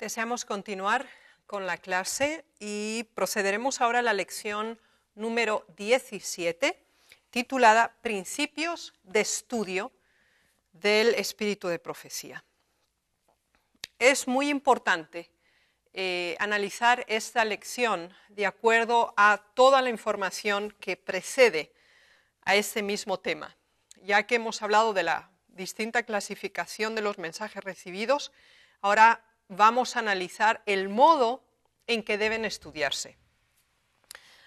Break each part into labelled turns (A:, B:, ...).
A: Deseamos continuar con la clase y procederemos ahora a la lección número 17, titulada Principios de estudio del espíritu de profecía. Es muy importante analizar esta lección de acuerdo a toda la información que precede a este mismo tema, ya que hemos hablado de la distinta clasificación de los mensajes recibidos. Ahora vamos a analizar el modo en que deben estudiarse.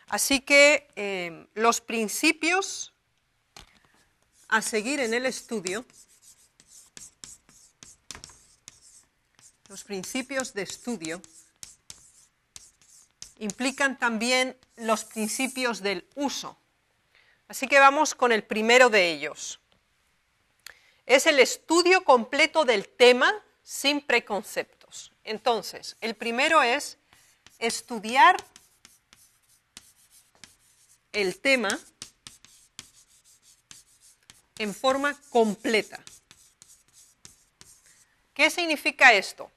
A: Así que los principios a seguir en el estudio, los principios de estudio, implican también los principios del uso. Así que vamos con el primero de ellos. Es el estudio completo del tema sin preconceptos. Entonces, el primero es estudiar el tema en forma completa. ¿Qué significa esto?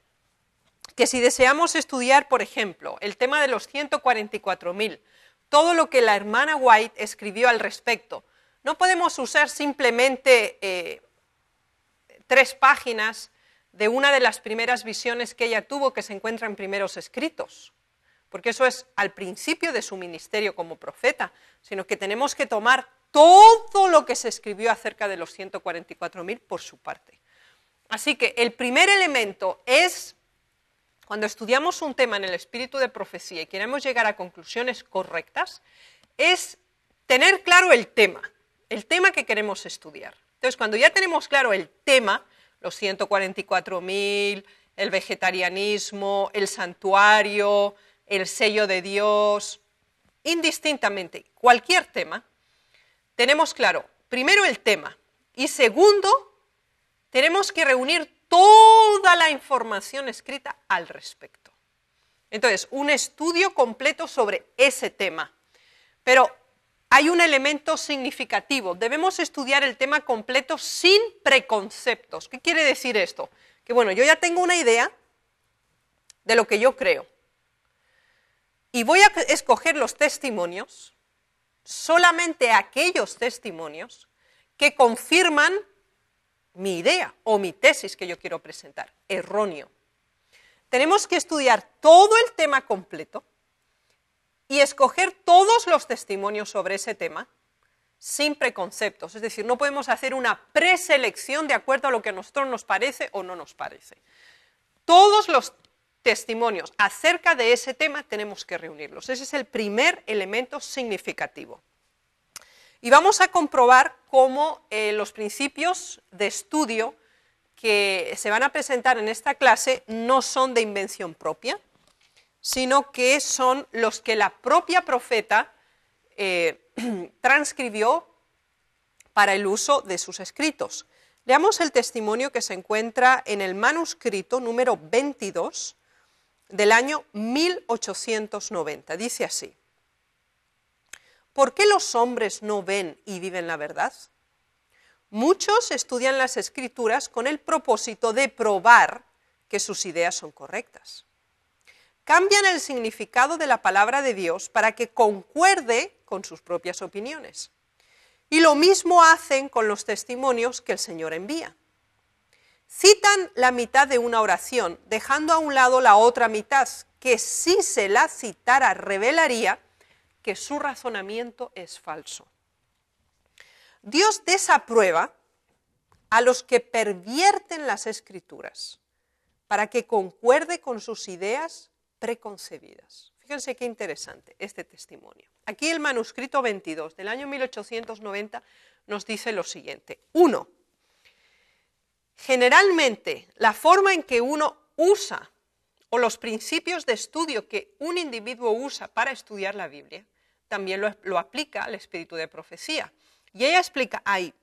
A: Que si deseamos estudiar, por ejemplo, el tema de los 144.000, todo lo que la hermana White escribió al respecto, no podemos usar simplemente 3 páginas de una de las primeras visiones que ella tuvo, que se encuentra en Primeros Escritos, porque eso es al principio de su ministerio como profeta, sino que tenemos que tomar todo lo que se escribió acerca de los 144.000 por su parte. Así que el primer elemento es, cuando estudiamos un tema en el espíritu de profecía y queremos llegar a conclusiones correctas, es tener claro el tema que queremos estudiar. Entonces, cuando ya tenemos claro el tema, los 144.000, el vegetarianismo, el santuario, el sello de Dios, indistintamente, cualquier tema, tenemos claro, primero el tema, y segundo, tenemos que reunir toda la información escrita al respecto. Entonces, un estudio completo sobre ese tema. Pero hay un elemento significativo, debemos estudiar el tema completo sin preconceptos. ¿Qué quiere decir esto? Que bueno, yo ya tengo una idea de lo que yo creo y voy a escoger los testimonios, solamente aquellos testimonios que confirman mi idea o mi tesis que yo quiero presentar. Erróneo. Tenemos que estudiar todo el tema completo y escoger todos los testimonios sobre ese tema sin preconceptos. Es decir, no podemos hacer una preselección de acuerdo a lo que a nosotros nos parece o no nos parece. Todos los testimonios acerca de ese tema tenemos que reunirlos. Ese es el primer elemento significativo. Y vamos a comprobar cómo los principios de estudio que se van a presentar en esta clase no son de invención propia, sino que son los que la propia profeta transcribió para el uso de sus escritos. Leamos el testimonio que se encuentra en el manuscrito número 22 del año 1890. Dice así: ¿por qué los hombres no ven y viven la verdad? Muchos estudian las escrituras con el propósito de probar que sus ideas son correctas. Cambian el significado de la palabra de Dios para que concuerde con sus propias opiniones. Y lo mismo hacen con los testimonios que el Señor envía. Citan la mitad de una oración, dejando a un lado la otra mitad, que si se la citara revelaría que su razonamiento es falso. Dios desaprueba a los que pervierten las Escrituras para que concuerde con sus ideas preconcebidas. Fíjense qué interesante este testimonio. Aquí el manuscrito 22 del año 1890 nos dice lo siguiente. 1. Generalmente la forma en que uno usa o los principios de estudio que un individuo usa para estudiar la Biblia también lo aplica al espíritu de profecía. Y ella explica, hay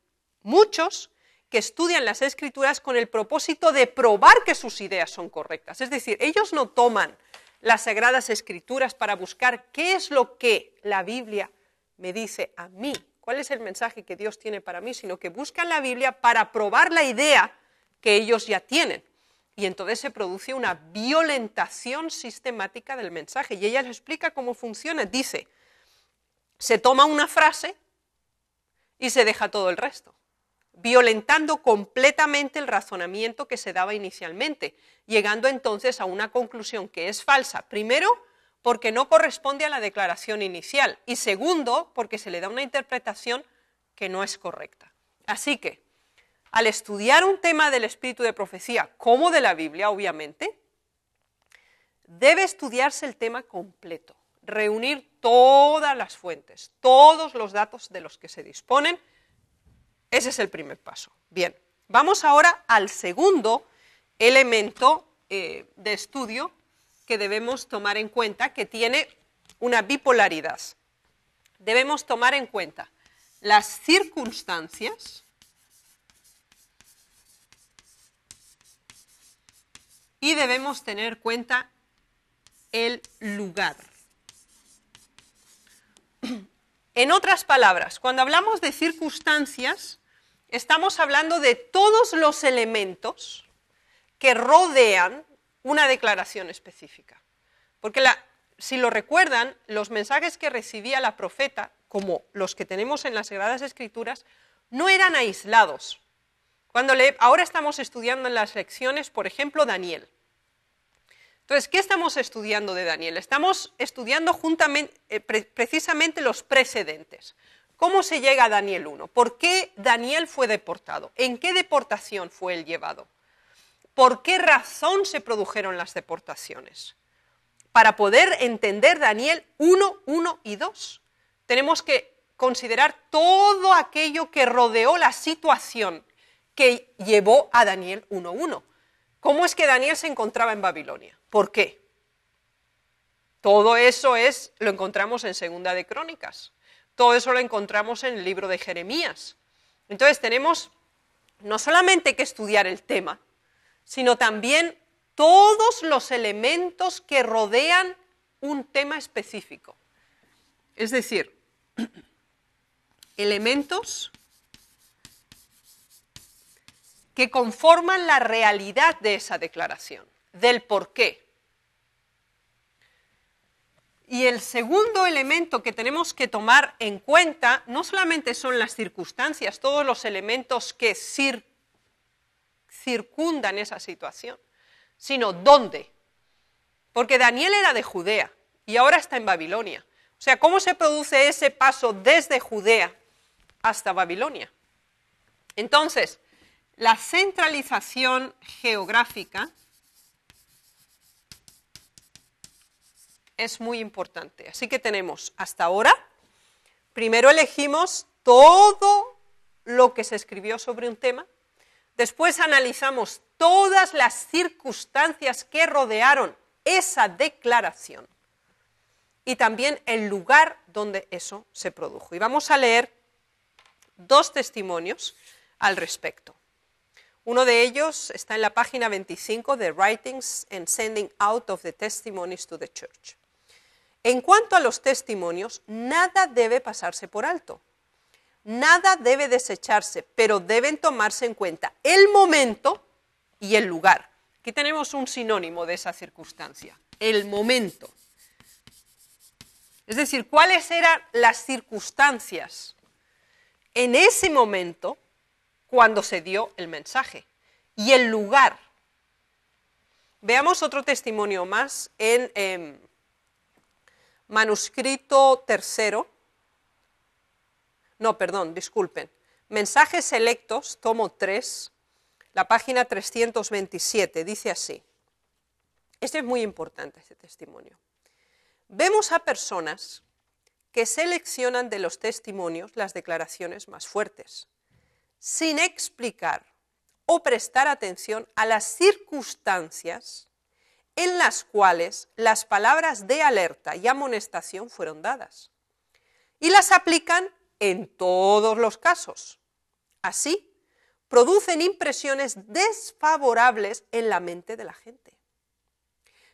A: muchos que estudian las Escrituras con el propósito de probar que sus ideas son correctas. Es decir, ellos no toman las Sagradas Escrituras para buscar qué es lo que la Biblia me dice a mí, cuál es el mensaje que Dios tiene para mí, sino que buscan la Biblia para probar la idea que ellos ya tienen. y entonces se produce una violentación sistemática del mensaje. Y ella les explica cómo funciona. Dice, se toma una frase y se deja todo el resto, violentando completamente el razonamiento que se daba inicialmente, llegando entonces a una conclusión que es falsa. Primero, porque no corresponde a la declaración inicial, y segundo, porque se le da una interpretación que no es correcta. Así que, al estudiar un tema del espíritu de profecía, como de la Biblia, obviamente, debe estudiarse el tema completo, reunir todas las fuentes, todos los datos de los que se disponen. Ese es el primer paso. Bien, vamos ahora al segundo elemento de estudio que debemos tomar en cuenta, que tiene una bipolaridad. Debemos tomar en cuenta las circunstancias y debemos tener en cuenta el lugar. En otras palabras, cuando hablamos de circunstancias, estamos hablando de todos los elementos que rodean una declaración específica. Porque si lo recuerdan, los mensajes que recibía la profeta, como los que tenemos en las Sagradas Escrituras, no eran aislados. Ahora estamos estudiando en las lecciones, por ejemplo, Daniel. Entonces, ¿qué estamos estudiando de Daniel? Estamos estudiando precisamente los precedentes. ¿Cómo se llega a Daniel 1? ¿Por qué Daniel fue deportado? ¿En qué deportación fue él llevado? ¿Por qué razón se produjeron las deportaciones? Para poder entender Daniel 1, 1 y 2, tenemos que considerar todo aquello que rodeó la situación que llevó a Daniel 1, 1. ¿Cómo es que Daniel se encontraba en Babilonia? ¿Por qué? Todo eso lo encontramos en Segunda de Crónicas. Todo eso lo encontramos en el libro de Jeremías. Entonces tenemos no solamente que estudiar el tema, sino también todos los elementos que rodean un tema específico. Es decir, elementos que conforman la realidad de esa declaración, del por qué. Y el segundo elemento que tenemos que tomar en cuenta no solamente son las circunstancias, todos los elementos que circundan esa situación, sino dónde. Porque Daniel era de Judea y ahora está en Babilonia. O sea, ¿cómo se produce ese paso desde Judea hasta Babilonia? Entonces, la centralización geográfica es muy importante. Así que tenemos hasta ahora, primero elegimos todo lo que se escribió sobre un tema, después analizamos todas las circunstancias que rodearon esa declaración y también el lugar donde eso se produjo. Y vamos a leer dos testimonios al respecto. Uno de ellos está en la página 25 de Writings and Sending Out of the Testimonies to the Church. En cuanto a los testimonios, nada debe pasarse por alto. Nada debe desecharse, pero deben tomarse en cuenta el momento y el lugar. Aquí tenemos un sinónimo de esa circunstancia, el momento. Es decir, cuáles eran las circunstancias en ese momento cuando se dio el mensaje y el lugar. Veamos otro testimonio más en manuscrito tercero. No, perdón, disculpen. Mensajes selectos, tomo 3, la página 327, dice así. Este es muy importante, este testimonio. Vemos a personas que seleccionan de los testimonios las declaraciones más fuertes, sin explicar o prestar atención a las circunstancias en las cuales las palabras de alerta y amonestación fueron dadas, y las aplican en todos los casos. Así, producen impresiones desfavorables en la mente de la gente.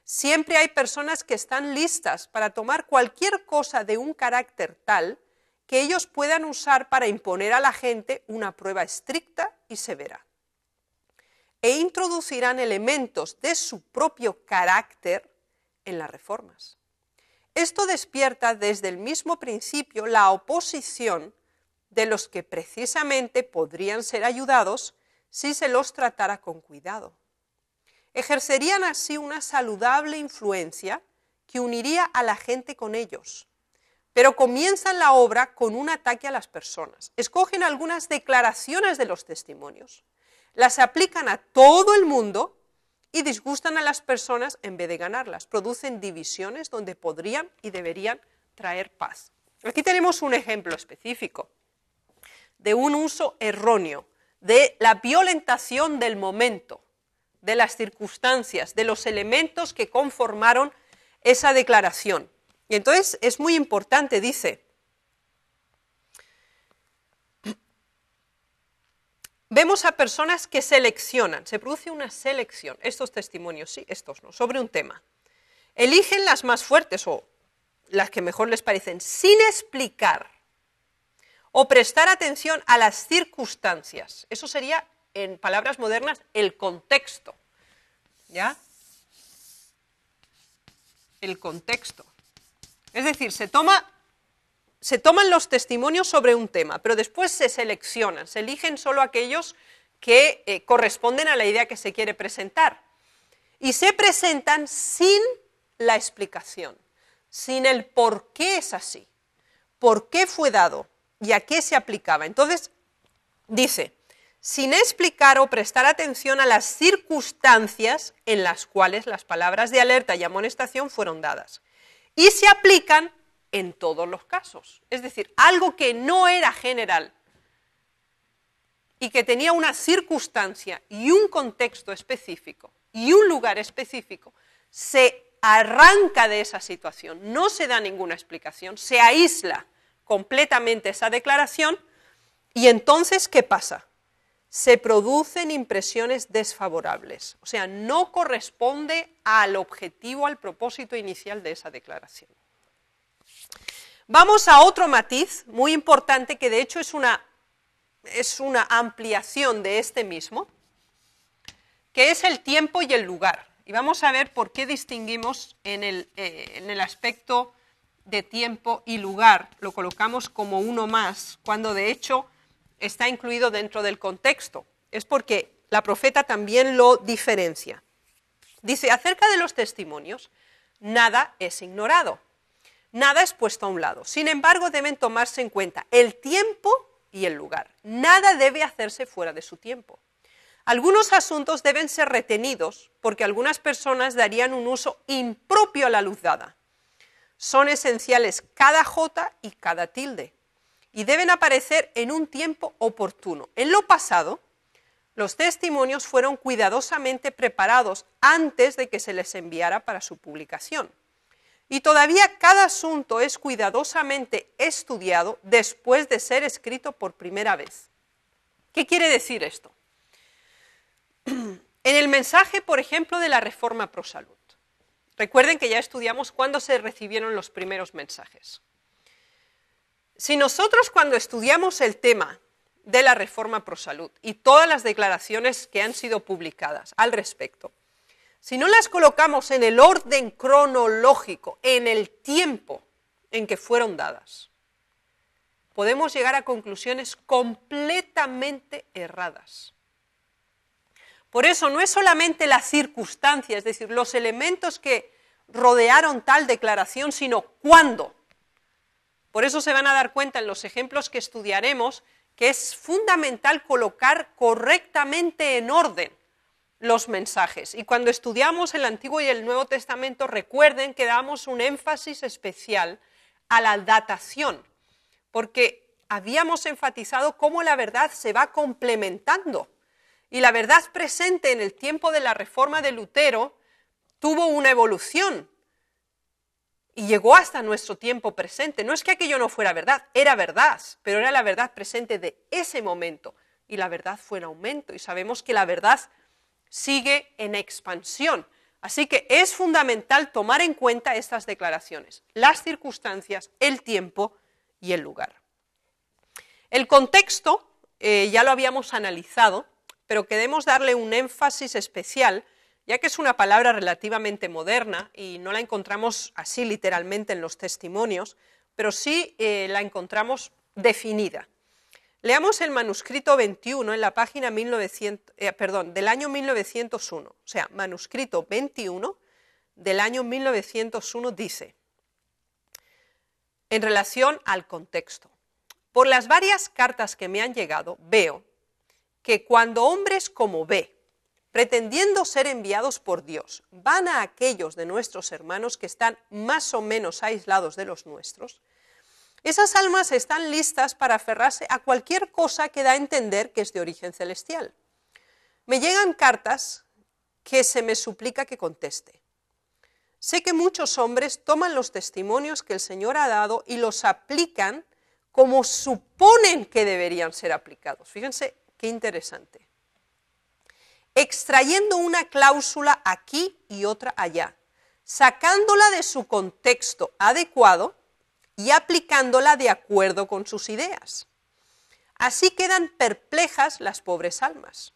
A: Siempre hay personas que están listas para tomar cualquier cosa de un carácter tal que ellos puedan usar para imponer a la gente una prueba estricta y severa. e introducirán elementos de su propio carácter en las reformas. Esto despierta desde el mismo principio la oposición de los que precisamente podrían ser ayudados si se los tratara con cuidado. Ejercerían así una saludable influencia que uniría a la gente con ellos, pero comienzan la obra con un ataque a las personas. Escogen algunas declaraciones de los testimonios, las aplican a todo el mundo y disgustan a las personas en vez de ganarlas. Producen divisiones donde podrían y deberían traer paz. Aquí tenemos un ejemplo específico de un uso erróneo, de la violentación del momento, de las circunstancias, de los elementos que conformaron esa declaración. Y entonces es muy importante, dice, vemos a personas que seleccionan, se produce una selección, estos testimonios sí, estos no, sobre un tema. Eligen las más fuertes o las que mejor les parecen, sin explicar o prestar atención a las circunstancias. Eso sería, en palabras modernas, el contexto. ¿Ya? El contexto. Es decir, se toman los testimonios sobre un tema, pero después se seleccionan, se eligen solo aquellos que corresponden a la idea que se quiere presentar. Y se presentan sin la explicación, sin el por qué es así, por qué fue dado y a qué se aplicaba. Entonces, dice, sin explicar o prestar atención a las circunstancias en las cuales las palabras de alerta y amonestación fueron dadas. Y se aplican en todos los casos. Es decir, algo que no era general y que tenía una circunstancia y un contexto específico y un lugar específico, se arranca de esa situación, no se da ninguna explicación, se aísla completamente esa declaración y entonces, ¿qué pasa? Se producen impresiones desfavorables, o sea, no corresponde al objetivo, al propósito inicial de esa declaración. Vamos a otro matiz muy importante que de hecho es una ampliación de este mismo, que es el tiempo y el lugar. Y vamos a ver por qué distinguimos en el aspecto de tiempo y lugar, lo colocamos como uno más, cuando de hecho está incluido dentro del contexto. Es porque la profeta también lo diferencia. Dice, acerca de los testimonios, nada es ignorado, nada es puesto a un lado. Sin embargo, deben tomarse en cuenta el tiempo y el lugar. Nada debe hacerse fuera de su tiempo. Algunos asuntos deben ser retenidos porque algunas personas darían un uso impropio a la luz dada. Son esenciales cada jota y cada tilde y deben aparecer en un tiempo oportuno. En lo pasado, los testimonios fueron cuidadosamente preparados antes de que se les enviara para su publicación. Y todavía cada asunto es cuidadosamente estudiado después de ser escrito por primera vez. ¿Qué quiere decir esto? En el mensaje, por ejemplo, de la Reforma Pro Salud. Recuerden que ya estudiamos cuándo se recibieron los primeros mensajes. Si nosotros cuando estudiamos el tema de la Reforma Pro Salud y todas las declaraciones que han sido publicadas al respecto, si no las colocamos en el orden cronológico, en el tiempo en que fueron dadas, podemos llegar a conclusiones completamente erradas. Por eso no es solamente la circunstancia, es decir, los elementos que rodearon tal declaración, sino cuándo. Por eso se van a dar cuenta en los ejemplos que estudiaremos que es fundamental colocar correctamente en orden los mensajes. Y cuando estudiamos el Antiguo y el Nuevo Testamento, recuerden que damos un énfasis especial a la datación, porque habíamos enfatizado cómo la verdad se va complementando. Y la verdad presente en el tiempo de la Reforma de Lutero tuvo una evolución y llegó hasta nuestro tiempo presente. No es que aquello no fuera verdad, pero era la verdad presente de ese momento. Y la verdad fue en aumento y sabemos que la verdad sigue en expansión. Así que es fundamental tomar en cuenta estas declaraciones, las circunstancias, el tiempo y el lugar. El contexto, ya lo habíamos analizado, pero queremos darle un énfasis especial, ya que es una palabra relativamente moderna y no la encontramos así literalmente en los testimonios, pero sí la encontramos definida. Leamos el manuscrito 21 en la página del año 1901, o sea, manuscrito 21 del año 1901 dice, en relación al contexto, por las varias cartas que me han llegado, veo que cuando hombres como B, pretendiendo ser enviados por Dios, van a aquellos de nuestros hermanos que están más o menos aislados de los nuestros, esas almas están listas para aferrarse a cualquier cosa que da a entender que es de origen celestial. Me llegan cartas que se me suplica que conteste. Sé que muchos hombres toman los testimonios que el Señor ha dado y los aplican como suponen que deberían ser aplicados. Fíjense qué interesante. Extrayendo una cláusula aquí y otra allá, sacándola de su contexto adecuado y aplicándola de acuerdo con sus ideas. Así quedan perplejas las pobres almas,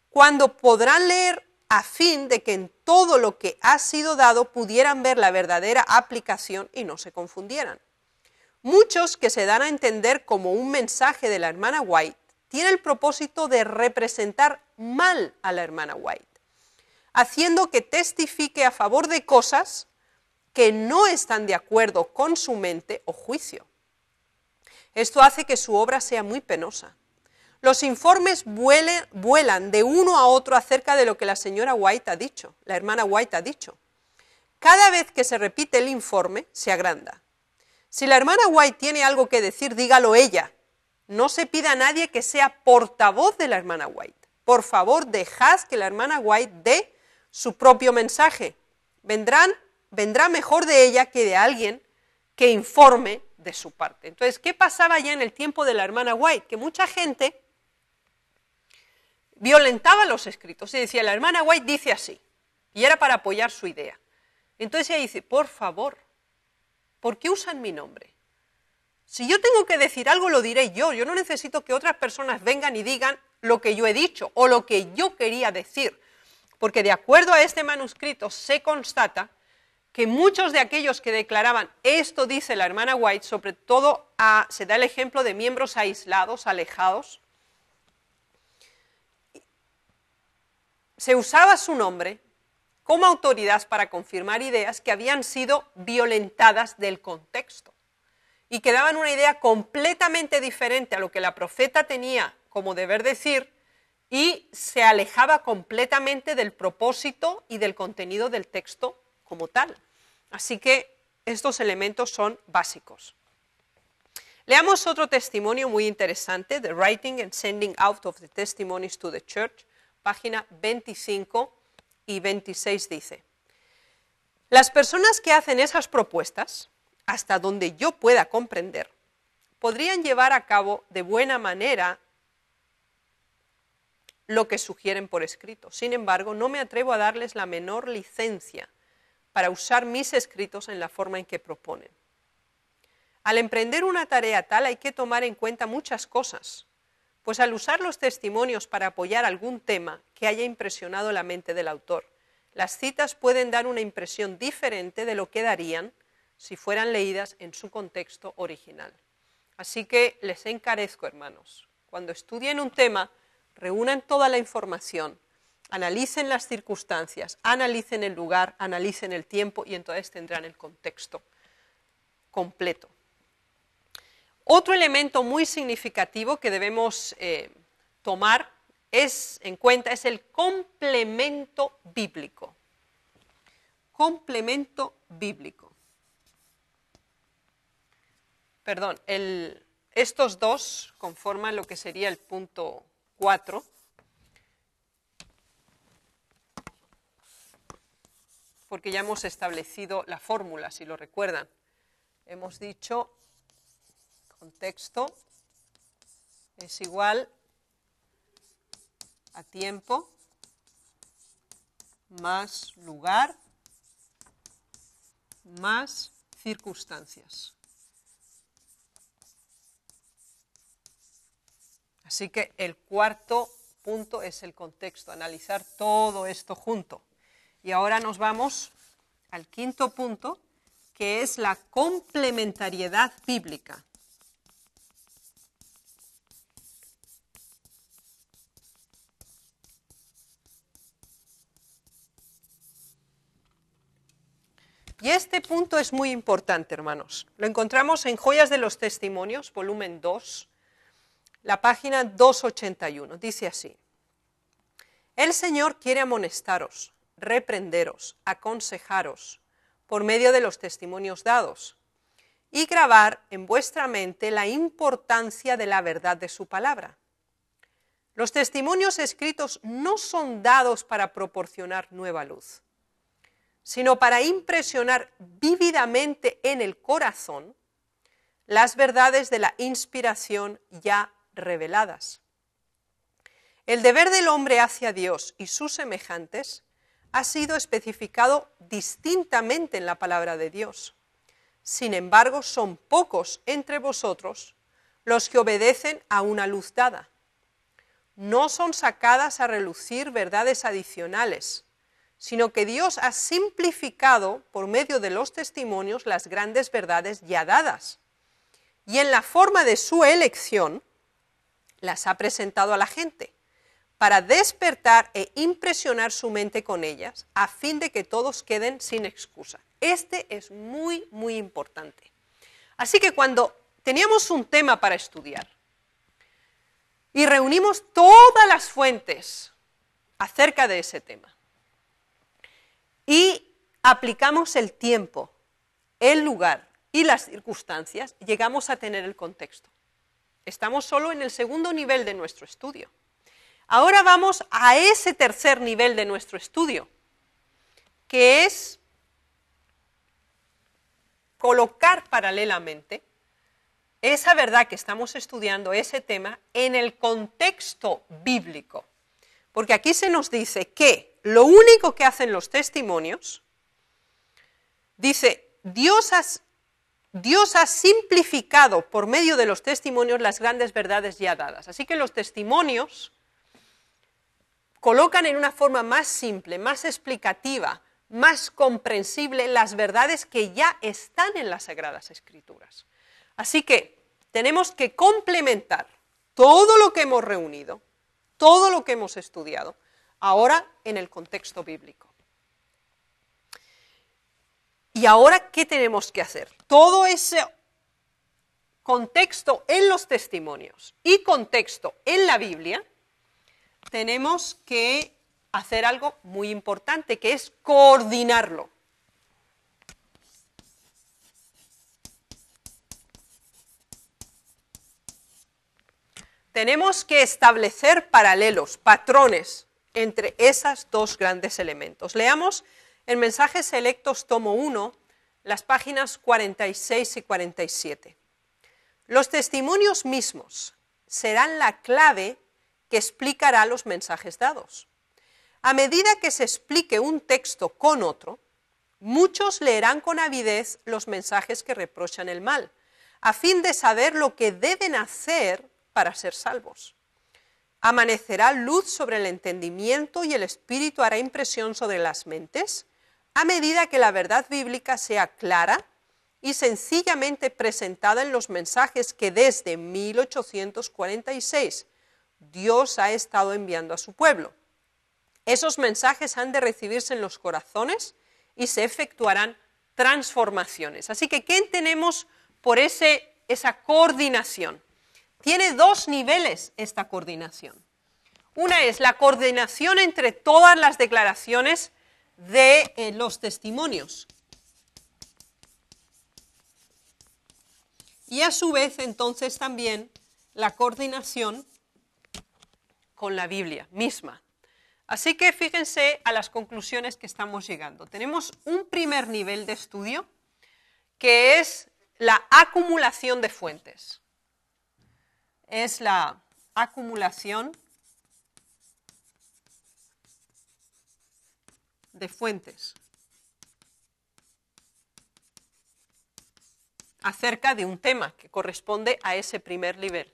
A: cuando podrán leer a fin de que en todo lo que ha sido dado pudieran ver la verdadera aplicación y no se confundieran. Muchos que se dan a entender como un mensaje de la hermana White tienen el propósito de representar mal a la hermana White, haciendo que testifique a favor de cosas que no están de acuerdo con su mente o juicio. Esto hace que su obra sea muy penosa. Los informes vuelan de uno a otro acerca de lo que la señora White ha dicho, la hermana White ha dicho. Cada vez que se repite el informe, se agranda. Si la hermana White tiene algo que decir, dígalo ella. No se pida a nadie que sea portavoz de la hermana White. Por favor, dejad que la hermana White dé su propio mensaje. Vendrá mejor de ella que de alguien que informe de su parte. Entonces, ¿qué pasaba ya en el tiempo de la hermana White? Que mucha gente violentaba los escritos y decía, la hermana White dice así, y era para apoyar su idea. Entonces ella dice, por favor, ¿por qué usan mi nombre? Si yo tengo que decir algo, lo diré yo no necesito que otras personas vengan y digan lo que yo he dicho o lo que yo quería decir, porque de acuerdo a este manuscrito se constata que muchos de aquellos que declaraban esto dice la hermana White, sobre todo se da el ejemplo de miembros aislados, alejados, se usaba su nombre como autoridad para confirmar ideas que habían sido violentadas del contexto y que daban una idea completamente diferente a lo que la profeta tenía como deber decir y se alejaba completamente del propósito y del contenido del texto como tal. Así que estos elementos son básicos. Leamos otro testimonio muy interesante, The Writing and Sending Out of the Testimonies to the Church, página 25 y 26 dice, las personas que hacen esas propuestas, hasta donde yo pueda comprender, podrían llevar a cabo de buena manera lo que sugieren por escrito. Sin embargo, no me atrevo a darles la menor licencia para usar mis escritos en la forma en que proponen. Al emprender una tarea tal hay que tomar en cuenta muchas cosas, pues al usar los testimonios para apoyar algún tema que haya impresionado la mente del autor, las citas pueden dar una impresión diferente de lo que darían si fueran leídas en su contexto original. Así que les encarezco, hermanos, cuando estudien un tema, reúnan toda la información, analicen las circunstancias, analicen el lugar, analicen el tiempo y entonces tendrán el contexto completo. Otro elemento muy significativo que debemos tomar en cuenta es el complemento bíblico. Complemento bíblico. Perdón, estos dos conforman lo que sería el punto 4. Porque ya hemos establecido la fórmula, si lo recuerdan. Hemos dicho contexto es igual a tiempo más lugar más circunstancias. Así que el cuarto punto es el contexto, analizar todo esto junto. Y ahora nos vamos al quinto punto, que es la complementariedad bíblica. Y este punto es muy importante, hermanos. Lo encontramos en Joyas de los Testimonios, volumen 2, la página 281. Dice así: el Señor quiere amonestaros, reprenderos, aconsejaros, por medio de los testimonios dados, y grabar en vuestra mente la importancia de la verdad de su palabra. Los testimonios escritos no son dados para proporcionar nueva luz, sino para impresionar vívidamente en el corazón las verdades de la inspiración ya reveladas. El deber del hombre hacia Dios y sus semejantes ha sido especificado distintamente en la palabra de Dios. Sin embargo, son pocos entre vosotros los que obedecen a una luz dada. No son sacadas a relucir verdades adicionales, sino que Dios ha simplificado por medio de los testimonios las grandes verdades ya dadas, y en la forma de su elección las ha presentado a la gente, para despertar e impresionar su mente con ellas, a fin de que todos queden sin excusa. Este es muy, muy importante. Así que cuando teníamos un tema para estudiar y reunimos todas las fuentes acerca de ese tema, y aplicamos el tiempo, el lugar y las circunstancias, llegamos a tener el contexto. Estamos solo en el segundo nivel de nuestro estudio. Ahora vamos a ese tercer nivel de nuestro estudio, que es colocar paralelamente esa verdad que estamos estudiando, ese tema, en el contexto bíblico. Porque aquí se nos dice que lo único que hacen los testimonios, dice, Dios ha simplificado por medio de los testimonios las grandes verdades ya dadas. Así que los testimonios colocan en una forma más simple, más explicativa, más comprensible las verdades que ya están en las Sagradas Escrituras. Así que tenemos que complementar todo lo que hemos reunido, todo lo que hemos estudiado, ahora en el contexto bíblico. ¿Y ahora qué tenemos que hacer? Todo ese contexto en los testimonios y contexto en la Biblia, tenemos que hacer algo muy importante, que es coordinarlo. Tenemos que establecer paralelos, patrones entre esos dos grandes elementos. Leamos en Mensajes Selectos, tomo 1, las páginas 46 y 47. Los testimonios mismos serán la clave que explicará los mensajes dados. A medida que se explique un texto con otro, muchos leerán con avidez los mensajes que reprochan el mal, a fin de saber lo que deben hacer para ser salvos. Amanecerá luz sobre el entendimiento y el Espíritu hará impresión sobre las mentes, a medida que la verdad bíblica sea clara y sencillamente presentada en los mensajes que desde 1846 Dios ha estado enviando a su pueblo. Esos mensajes han de recibirse en los corazones y se efectuarán transformaciones. Así que, ¿qué entendemos por esa coordinación? Tiene dos niveles esta coordinación. Una es la coordinación entre todas las declaraciones de los testimonios. Y a su vez, entonces, también la coordinación con la Biblia misma. Así que fíjense a las conclusiones que estamos llegando. Tenemos un primer nivel de estudio, que es la acumulación de fuentes. Es la acumulación de fuentes acerca de un tema que corresponde a ese primer nivel.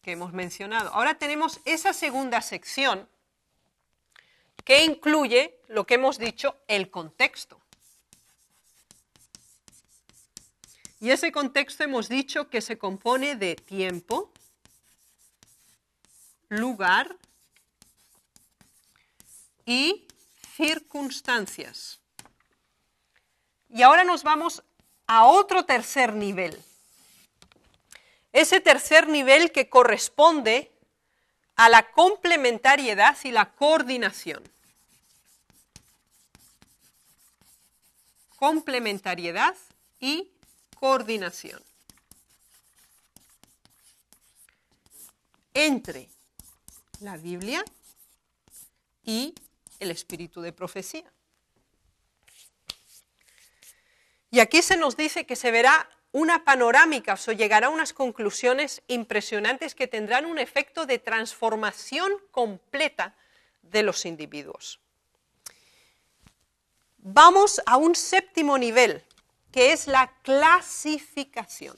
A: que hemos mencionado. Ahora tenemos esa segunda sección que incluye lo que hemos dicho, el contexto. Y ese contexto hemos dicho que se compone de tiempo, lugar y circunstancias. Y ahora nos vamos a otro tercer nivel. Ese tercer nivel que corresponde a la complementariedad y la coordinación. Complementariedad y coordinación entre la Biblia y el espíritu de profecía. Y aquí se nos dice que se verá una panorámica, o llegará a unas conclusiones impresionantes que tendrán un efecto de transformación completa de los individuos. Vamos a un séptimo nivel, que es la clasificación.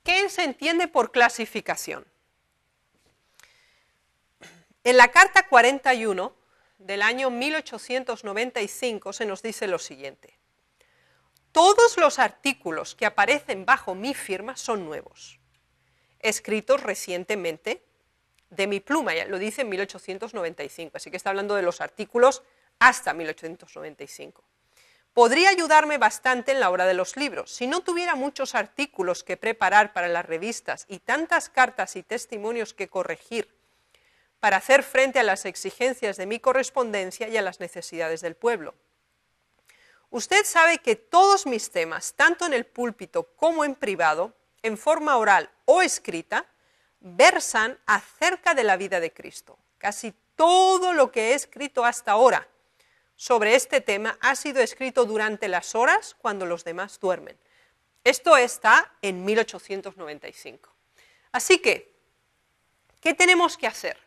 A: ¿Qué se entiende por clasificación? En la Carta 41 del año 1895 se nos dice lo siguiente: todos los artículos que aparecen bajo mi firma son nuevos, escritos recientemente de mi pluma, ya lo dice en 1895, así que está hablando de los artículos hasta 1895. Podría ayudarme bastante en la hora de los libros. Si no tuviera muchos artículos que preparar para las revistas y tantas cartas y testimonios que corregir para hacer frente a las exigencias de mi correspondencia y a las necesidades del pueblo. Usted sabe que todos mis temas, tanto en el púlpito como en privado, en forma oral o escrita, versan acerca de la vida de Cristo. Casi todo lo que he escrito hasta ahora sobre este tema ha sido escrito durante las horas cuando los demás duermen. Esto está en 1895. Así que, ¿qué tenemos que hacer?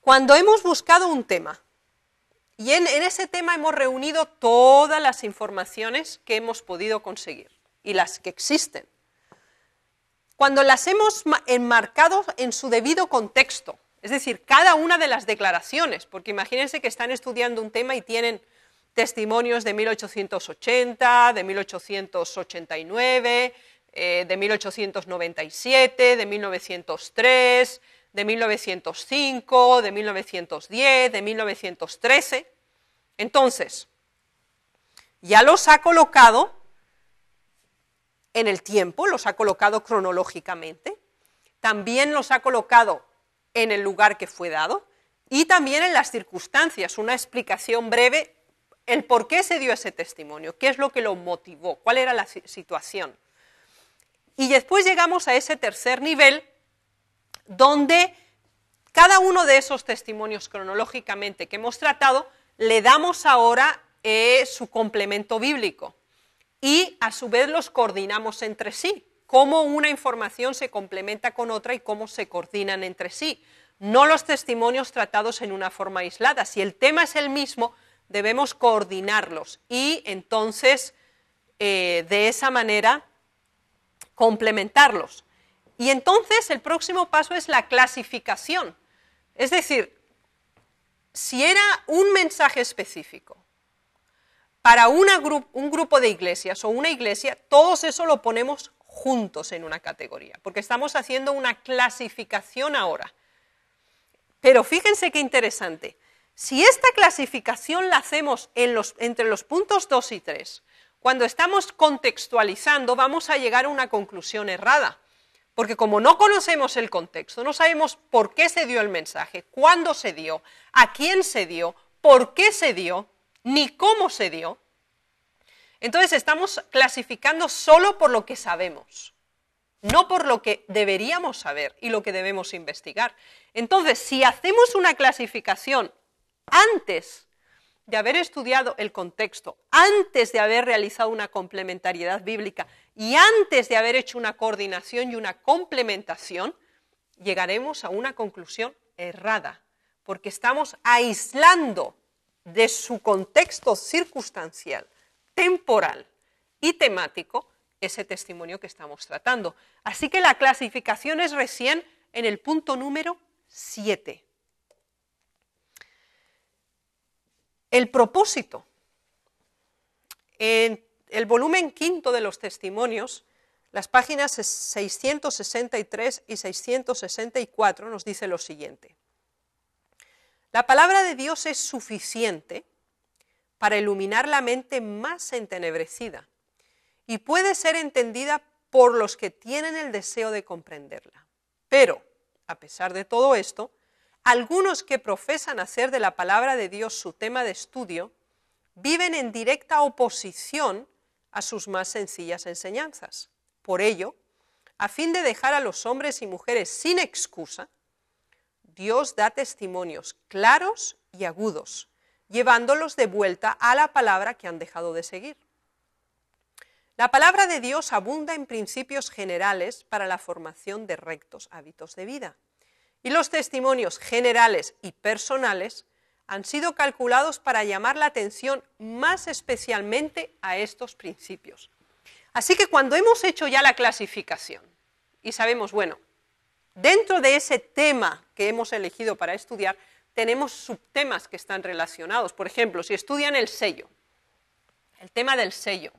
A: Cuando hemos buscado un tema, y en ese tema hemos reunido todas las informaciones que hemos podido conseguir, y las que existen, cuando las hemos enmarcado en su debido contexto, es decir, cada una de las declaraciones, porque imagínense que están estudiando un tema y tienen testimonios de 1880, de 1889, de 1897, de 1903, de 1905, de 1910, de 1913. Entonces, ya los ha colocado en el tiempo, los ha colocado cronológicamente, también los ha colocado en el lugar que fue dado y también en las circunstancias, una explicación breve, el por qué se dio ese testimonio, qué es lo que lo motivó, cuál era la situación. Y después llegamos a ese tercer nivel, donde cada uno de esos testimonios cronológicamente que hemos tratado, le damos ahora su complemento bíblico y a su vez los coordinamos entre sí, cómo una información se complementa con otra y cómo se coordinan entre sí, no los testimonios tratados en una forma aislada. Si el tema es el mismo, debemos coordinarlos y entonces de esa manera complementarlos. Y entonces el próximo paso es la clasificación. Es decir, si era un mensaje específico para un grupo de iglesias o una iglesia, todo eso lo ponemos juntos en una categoría, porque estamos haciendo una clasificación ahora. Pero fíjense qué interesante. Si esta clasificación la hacemos entre los puntos 2 y 3, cuando estamos contextualizando, vamos a llegar a una conclusión errada. Porque como no conocemos el contexto, no sabemos por qué se dio el mensaje, cuándo se dio, a quién se dio, por qué se dio, ni cómo se dio, entonces estamos clasificando solo por lo que sabemos, no por lo que deberíamos saber y lo que debemos investigar. Entonces, si hacemos una clasificación antes de haber estudiado el contexto, antes de haber realizado una complementariedad bíblica y antes de haber hecho una coordinación y una complementación, llegaremos a una conclusión errada, porque estamos aislando de su contexto circunstancial, temporal y temático, ese testimonio que estamos tratando. Así que la clasificación es recién en el punto número 7. El propósito. En el volumen quinto de los testimonios, las páginas 663 y 664 nos dice lo siguiente. La palabra de Dios es suficiente para iluminar la mente más entenebrecida y puede ser entendida por los que tienen el deseo de comprenderla. Pero, a pesar de todo esto, algunos que profesan hacer de la palabra de Dios su tema de estudio viven en directa oposición a sus más sencillas enseñanzas. Por ello, a fin de dejar a los hombres y mujeres sin excusa, Dios da testimonios claros y agudos, llevándolos de vuelta a la palabra que han dejado de seguir. La palabra de Dios abunda en principios generales para la formación de rectos hábitos de vida. Y los testimonios generales y personales han sido calculados para llamar la atención más especialmente a estos principios. Así que cuando hemos hecho ya la clasificación y sabemos, bueno, dentro de ese tema que hemos elegido para estudiar, tenemos subtemas que están relacionados. Por ejemplo, si estudian el sello, el tema del sello,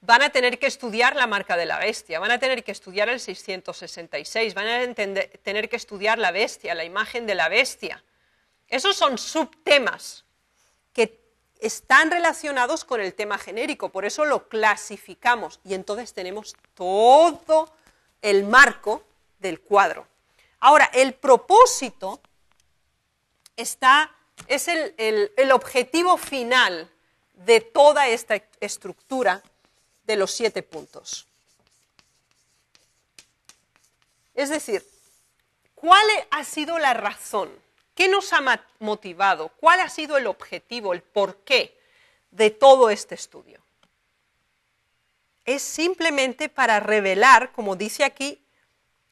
A: van a tener que estudiar la marca de la bestia, van a tener que estudiar el 666, van a tener que estudiar la bestia, la imagen de la bestia. Esos son subtemas que están relacionados con el tema genérico, por eso lo clasificamos y entonces tenemos todo el marco del cuadro. Ahora, el propósito es el objetivo final de toda esta estructura de los 7 puntos. Es decir, ¿cuál ha sido la razón? ¿Qué nos ha motivado? ¿Cuál ha sido el objetivo, el porqué de todo este estudio? Es simplemente para revelar, como dice aquí,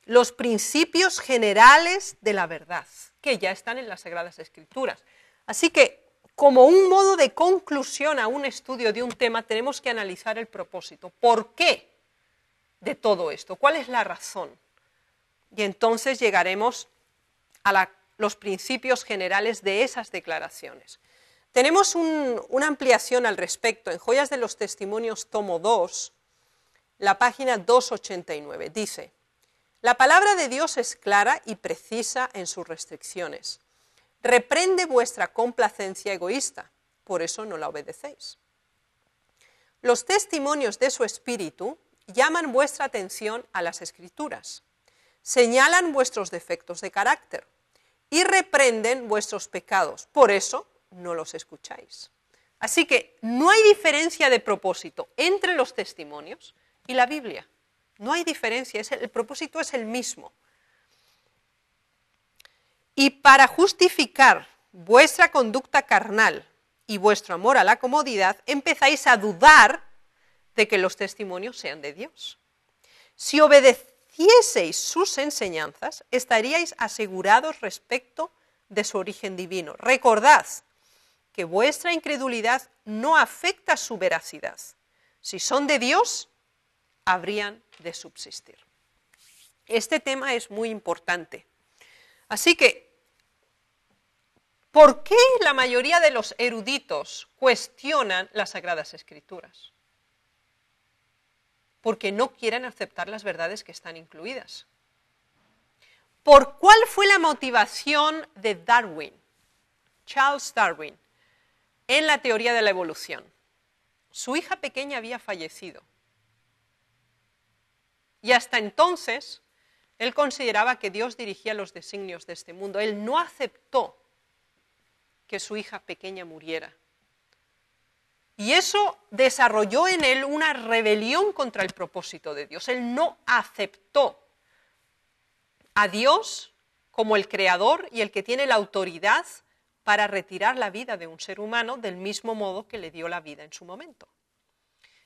A: los principios generales de la verdad, que ya están en las Sagradas Escrituras. Así que, como un modo de conclusión a un estudio de un tema, tenemos que analizar el propósito. ¿Por qué de todo esto? ¿Cuál es la razón? Y entonces llegaremos a los principios generales de esas declaraciones. Tenemos una ampliación al respecto en Joyas de los Testimonios, tomo 2, la página 289. Dice, la palabra de Dios es clara y precisa en sus restricciones. Reprende vuestra complacencia egoísta, por eso no la obedecéis. Los testimonios de su espíritu llaman vuestra atención a las Escrituras, señalan vuestros defectos de carácter y reprenden vuestros pecados, por eso no los escucháis. Así que no hay diferencia de propósito entre los testimonios y la Biblia. No hay diferencia, el propósito es el mismo. Y para justificar vuestra conducta carnal y vuestro amor a la comodidad, empezáis a dudar de que los testimonios sean de Dios. Si obedecieseis sus enseñanzas, estaríais asegurados respecto de su origen divino. Recordad que vuestra incredulidad no afecta su veracidad. Si son de Dios, habrían de subsistir. Este tema es muy importante. Así que, ¿por qué la mayoría de los eruditos cuestionan las Sagradas Escrituras? Porque no quieren aceptar las verdades que están incluidas. ¿Por cuál fue la motivación de Darwin, Charles Darwin, en la teoría de la evolución? Su hija pequeña había fallecido. Y hasta entonces, él consideraba que Dios dirigía los designios de este mundo. Él no aceptó que su hija pequeña muriera. Y eso desarrolló en él una rebelión contra el propósito de Dios. Él no aceptó a Dios como el creador y el que tiene la autoridad para retirar la vida de un ser humano del mismo modo que le dio la vida en su momento.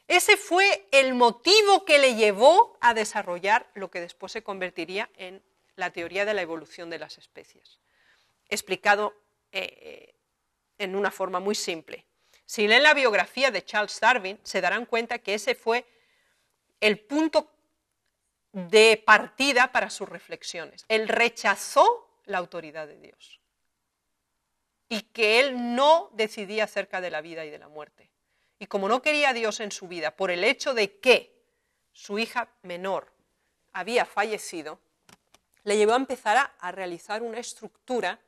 A: Ese fue el motivo que le llevó a desarrollar lo que después se convertiría en la teoría de la evolución de las especies, explicado en una forma muy simple. Si leen la biografía de Charles Darwin, se darán cuenta que ese fue el punto de partida para sus reflexiones. Él rechazó la autoridad de Dios y que él no decidía acerca de la vida y de la muerte. Y como no quería a Dios en su vida, por el hecho de que su hija menor había fallecido, le llevó a empezar a realizar una estructura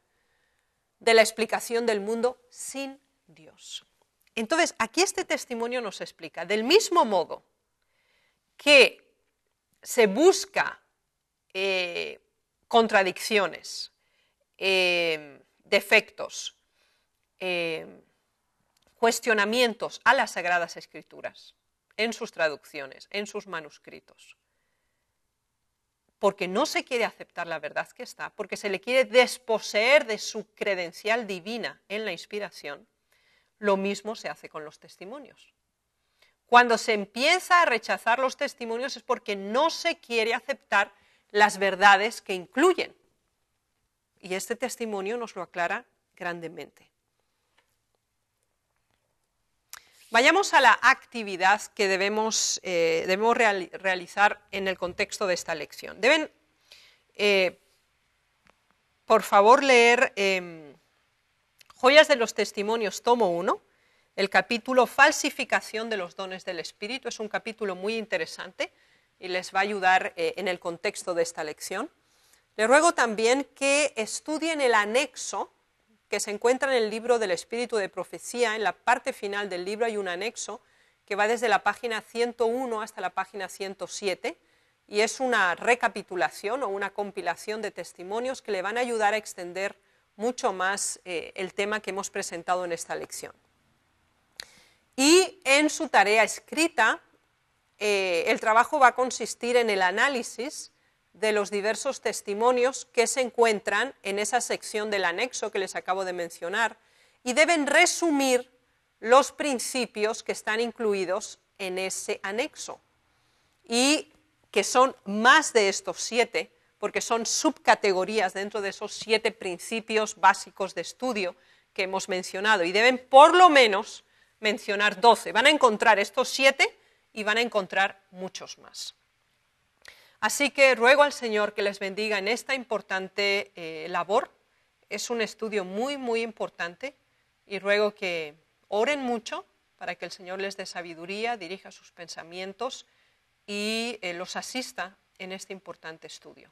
A: de la explicación del mundo sin Dios. Entonces, aquí este testimonio nos explica, del mismo modo que se busca contradicciones, defectos, cuestionamientos a las Sagradas Escrituras, en sus traducciones, en sus manuscritos, porque no se quiere aceptar la verdad que está, porque se le quiere desposeer de su credencial divina en la inspiración, lo mismo se hace con los testimonios. Cuando se empieza a rechazar los testimonios es porque no se quiere aceptar las verdades que incluyen. Y este testimonio nos lo aclara grandemente. Vayamos a la actividad que debemos realizar en el contexto de esta lección. Deben, por favor, leer Joyas de los Testimonios, tomo 1, el capítulo Falsificación de los dones del Espíritu. Es un capítulo muy interesante y les va a ayudar en el contexto de esta lección. Les ruego también que estudien el anexo que se encuentra en el libro del Espíritu de Profecía. En la parte final del libro hay un anexo que va desde la página 101 hasta la página 107 y es una recapitulación o una compilación de testimonios que le van a ayudar a extender mucho más el tema que hemos presentado en esta lección. Y en su tarea escrita, el trabajo va a consistir en el análisis de los diversos testimonios que se encuentran en esa sección del anexo que les acabo de mencionar y deben resumir los principios que están incluidos en ese anexo y que son más de estos 7, porque son subcategorías dentro de esos 7 principios básicos de estudio que hemos mencionado y deben por lo menos mencionar 12. Van a encontrar estos 7 y van a encontrar muchos más. Así que ruego al Señor que les bendiga en esta importante labor. Es un estudio muy, muy importante y ruego que oren mucho para que el Señor les dé sabiduría, dirija sus pensamientos y los asista en este importante estudio.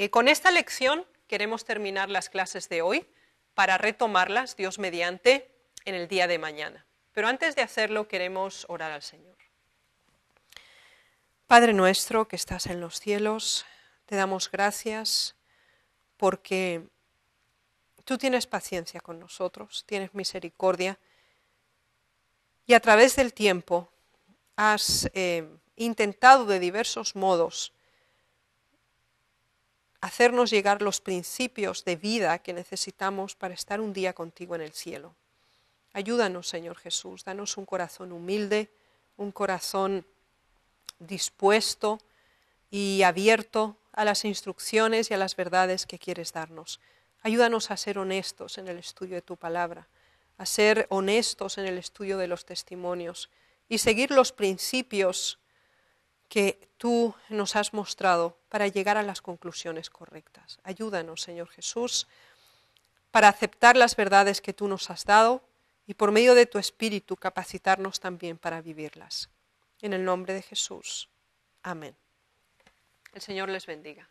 A: Con esta lección queremos terminar las clases de hoy para retomarlas, Dios mediante, en el día de mañana. Pero antes de hacerlo queremos orar al Señor. Padre nuestro que estás en los cielos, te damos gracias porque tú tienes paciencia con nosotros, tienes misericordia y a través del tiempo has intentado de diversos modos hacernos llegar los principios de vida que necesitamos para estar un día contigo en el cielo. Ayúdanos, Señor Jesús, danos un corazón humilde, un corazón dispuesto y abierto a las instrucciones y a las verdades que quieres darnos. Ayúdanos a ser honestos en el estudio de tu palabra, a ser honestos en el estudio de los testimonios y seguir los principios que tú nos has mostrado para llegar a las conclusiones correctas. Ayúdanos, Señor Jesús, para aceptar las verdades que tú nos has dado y por medio de tu Espíritu capacitarnos también para vivirlas. En el nombre de Jesús. Amén. El Señor les bendiga.